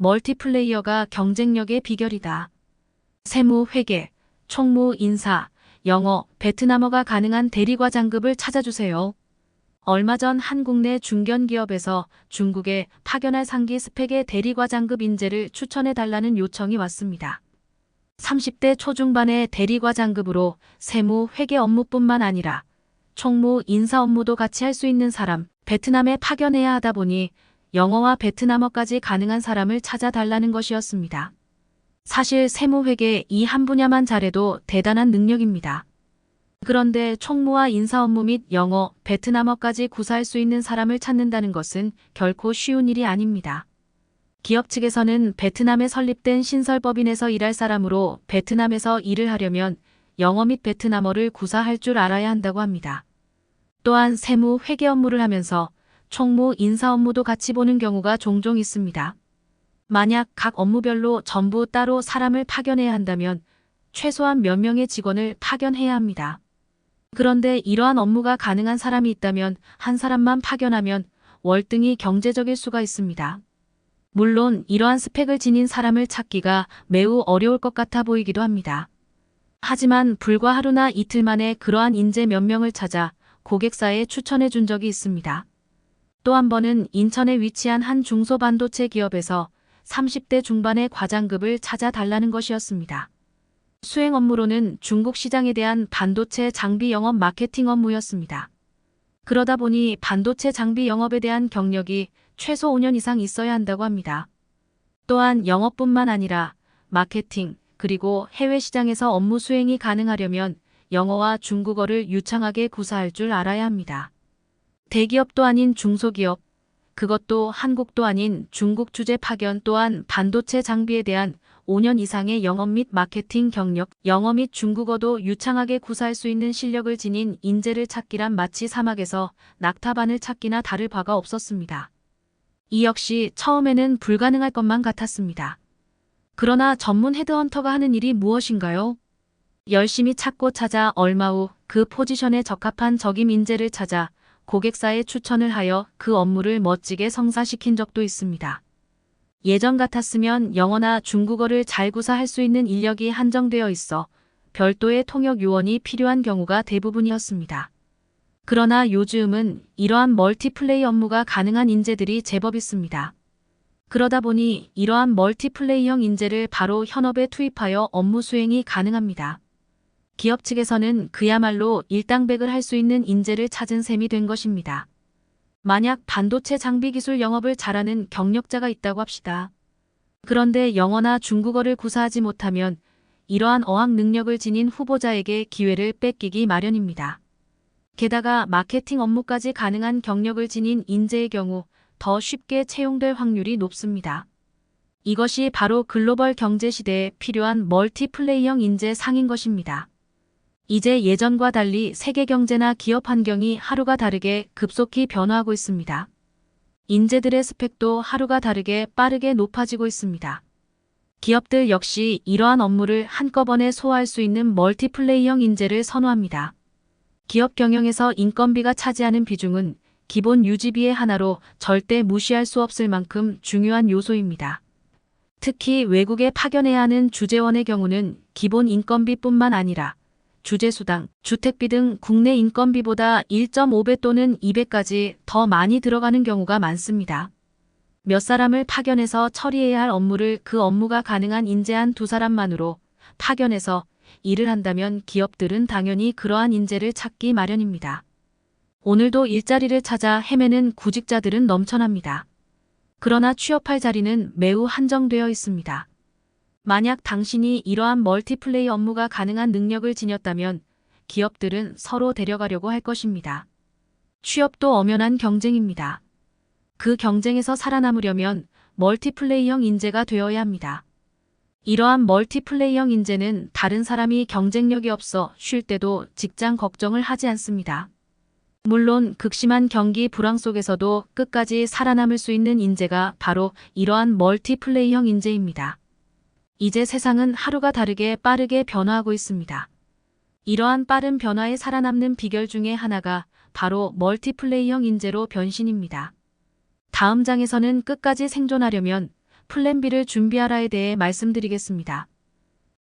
멀티플레이어가 경쟁력의 비결이다. 세무, 회계, 총무, 인사, 영어, 베트남어가 가능한 대리과장급을 찾아주세요. 얼마 전 한국 내 중견기업에서 중국에 파견할 상기 스펙의 대리과장급 인재를 추천해달라는 요청이 왔습니다. 30대 초중반의 대리과장급으로 세무, 회계 업무뿐만 아니라 총무, 인사 업무도 같이 할 수 있는 사람, 베트남에 파견해야 하다 보니 영어와 베트남어까지 가능한 사람을 찾아달라는 것이었습니다. 사실 세무, 회계 이 한 분야만 잘해도 대단한 능력입니다. 그런데 총무와 인사 업무 및 영어, 베트남어까지 구사할 수 있는 사람을 찾는다는 것은 결코 쉬운 일이 아닙니다. 기업 측에서는 베트남에 설립된 신설법인에서 일할 사람으로 베트남에서 일을 하려면 영어 및 베트남어를 구사할 줄 알아야 한다고 합니다. 또한 세무, 회계 업무를 하면서 총무, 인사 업무도 같이 보는 경우가 종종 있습니다. 만약 각 업무별로 전부 따로 사람을 파견해야 한다면 최소한 몇 명의 직원을 파견해야 합니다. 그런데 이러한 업무가 가능한 사람이 있다면 한 사람만 파견하면 월등히 경제적일 수가 있습니다. 물론 이러한 스펙을 지닌 사람을 찾기가 매우 어려울 것 같아 보이기도 합니다. 하지만 불과 하루나 이틀 만에 그러한 인재 몇 명을 찾아 고객사에 추천해 준 적이 있습니다. 또 한 번은 인천에 위치한 한 중소반도체 기업에서 30대 중반의 과장급을 찾아달라는 것이었습니다. 수행 업무로는 중국 시장에 대한 반도체 장비 영업 마케팅 업무였습니다. 그러다 보니 반도체 장비 영업에 대한 경력이 최소 5년 이상 있어야 한다고 합니다. 또한 영업뿐만 아니라 마케팅, 그리고 해외 시장에서 업무 수행이 가능하려면 영어와 중국어를 유창하게 구사할 줄 알아야 합니다. 대기업도 아닌 중소기업, 그것도 한국도 아닌 중국 주재 파견 또한 반도체 장비에 대한 5년 이상의 영업 및 마케팅 경력, 영어 및 중국어도 유창하게 구사할 수 있는 실력을 지닌 인재를 찾기란 마치 사막에서 낙타반을 찾기나 다를 바가 없었습니다. 이 역시 처음에는 불가능할 것만 같았습니다. 그러나 전문 헤드헌터가 하는 일이 무엇인가요? 열심히 찾고 찾아 얼마 후 그 포지션에 적합한 적임 인재를 찾아 고객사에 추천을 하여 그 업무를 멋지게 성사시킨 적도 있습니다. 예전 같았으면 영어나 중국어를 잘 구사할 수 있는 인력이 한정되어 있어 별도의 통역 요원이 필요한 경우가 대부분이었습니다. 그러나 요즘은 이러한 멀티플레이 업무가 가능한 인재들이 제법 있습니다. 그러다 보니 이러한 멀티플레이형 인재를 바로 현업에 투입하여 업무 수행이 가능합니다. 기업 측에서는 그야말로 일당백을 할 수 있는 인재를 찾은 셈이 된 것입니다. 만약 반도체 장비 기술 영업을 잘하는 경력자가 있다고 합시다. 그런데 영어나 중국어를 구사하지 못하면 이러한 어학 능력을 지닌 후보자에게 기회를 뺏기기 마련입니다. 게다가 마케팅 업무까지 가능한 경력을 지닌 인재의 경우 더 쉽게 채용될 확률이 높습니다. 이것이 바로 글로벌 경제 시대에 필요한 멀티플레이형 인재 상인 것입니다. 이제 예전과 달리 세계 경제나 기업 환경이 하루가 다르게 급속히 변화하고 있습니다. 인재들의 스펙도 하루가 다르게 빠르게 높아지고 있습니다. 기업들 역시 이러한 업무를 한꺼번에 소화할 수 있는 멀티플레이형 인재를 선호합니다. 기업 경영에서 인건비가 차지하는 비중은 기본 유지비의 하나로 절대 무시할 수 없을 만큼 중요한 요소입니다. 특히 외국에 파견해야 하는 주재원의 경우는 기본 인건비뿐만 아니라 주재수당, 주택비 등 국내 인건비보다 1.5배 또는 2배까지 더 많이 들어가는 경우가 많습니다. 몇 사람을 파견해서 처리해야 할 업무를 그 업무가 가능한 인재 한 두 사람만으로 파견해서 일을 한다면 기업들은 당연히 그러한 인재를 찾기 마련입니다. 오늘도 일자리를 찾아 헤매는 구직자들은 넘쳐납니다. 그러나 취업할 자리는 매우 한정되어 있습니다. 만약 당신이 이러한 멀티플레이 업무가 가능한 능력을 지녔다면 기업들은 서로 데려가려고 할 것입니다. 취업도 엄연한 경쟁입니다. 그 경쟁에서 살아남으려면 멀티플레이형 인재가 되어야 합니다. 이러한 멀티플레이형 인재는 다른 사람이 경쟁력이 없어 쉴 때도 직장 걱정을 하지 않습니다. 물론 극심한 경기 불황 속에서도 끝까지 살아남을 수 있는 인재가 바로 이러한 멀티플레이형 인재입니다. 이제 세상은 하루가 다르게 빠르게 변화하고 있습니다. 이러한 빠른 변화에 살아남는 비결 중에 하나가 바로 멀티플레이형 인재로 변신입니다. 다음 장에서는 끝까지 생존하려면 플랜 B를 준비하라에 대해 말씀드리겠습니다.